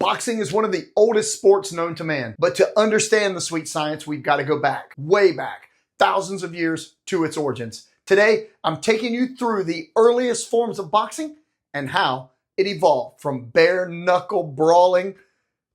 Boxing is one of the oldest sports known to man, but to understand the sweet science, we've got to go back, way back, thousands of years to its origins. Today, I'm taking you through the earliest forms of boxing and how it evolved from bare knuckle brawling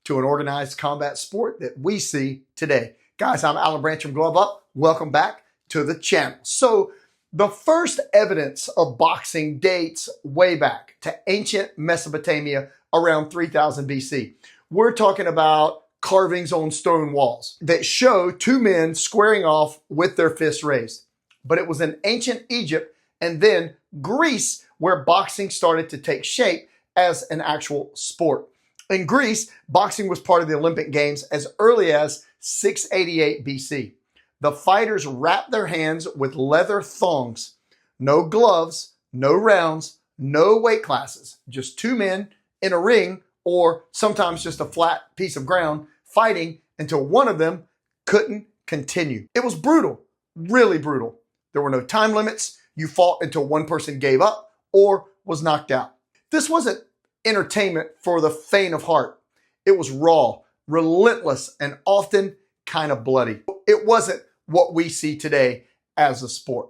to an organized combat sport that we see today. Guys, I'm Alan Branch from Glove Up. Welcome back to the channel. So the first evidence of boxing dates way back to ancient Mesopotamia around 3000 BC. We're talking about carvings on stone walls that show two men squaring off with their fists raised. But it was in ancient Egypt and then Greece where boxing started to take shape as an actual sport. In Greece, boxing was part of the Olympic Games as early as 688 BC. The fighters wrapped their hands with leather thongs. No gloves, no rounds, no weight classes. Just two men in a ring or sometimes just a flat piece of ground fighting until one of them couldn't continue. It was brutal, really brutal. There were no time limits. You fought until one person gave up or was knocked out. This wasn't entertainment for the faint of heart. It was raw, relentless, and often kind of bloody. It wasn't what we see today as a sport.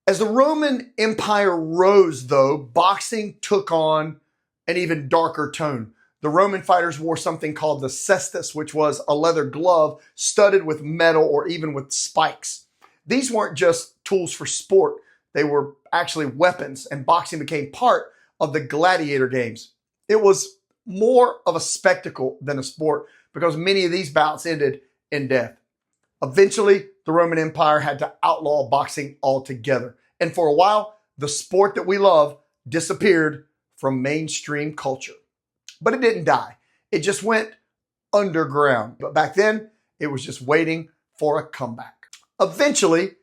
As the Roman Empire rose, though, boxing took on an even darker tone. The Roman fighters wore something called the cestus, which was a leather glove studded with metal or even with spikes. These weren't just tools for sport. They were actually weapons, and boxing became part of the gladiator games. It was more of a spectacle than a sport because many of these bouts ended in death. Eventually, the Roman Empire had to outlaw boxing altogether. And for a while, the sport that we love disappeared from mainstream culture. But it didn't die. It just went underground. But back then, it was just waiting for a comeback. Eventually,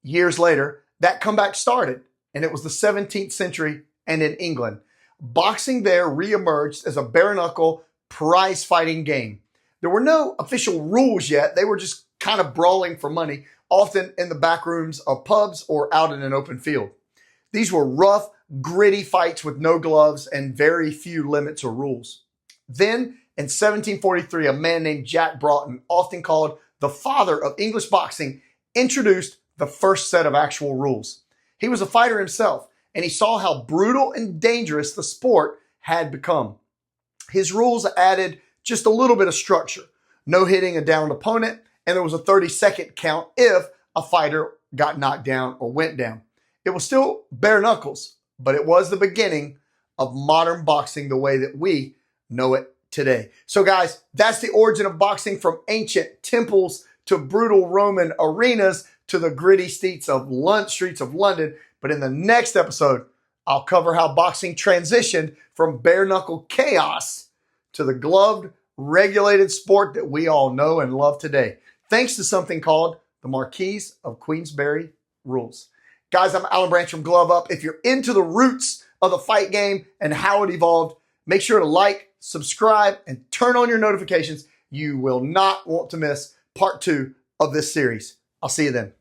years later, that comeback started, and it was the 17th century and in England. Boxing there reemerged as a bare-knuckle prize-fighting game. There were no official rules yet. They were just kind of brawling for money, often in the back rooms of pubs or out in an open field. These were rough, gritty fights with no gloves and very few limits or rules. Then, in 1743, a man named Jack Broughton, often called the father of English boxing, introduced the first set of actual rules. He was a fighter himself, and he saw how brutal and dangerous the sport had become. His rules added just a little bit of structure. No hitting a downed opponent, and there was a 30-second count if a fighter got knocked down or went down. It was still bare knuckles, but it was the beginning of modern boxing the way that we know it today. So guys, that's the origin of boxing, from ancient temples to brutal Roman arenas to the gritty streets of London. But in the next episode, I'll cover how boxing transitioned from bare knuckle chaos to the gloved, regulated sport that we all know and love today, thanks to something called the Marquise of Queensberry rules. Guys, I'm Alan Branch from Glove Up. If you're into the roots of the fight game and how it evolved, make sure to like, subscribe, and turn on your notifications. You will not want to miss part 2 of this series. I'll see you then.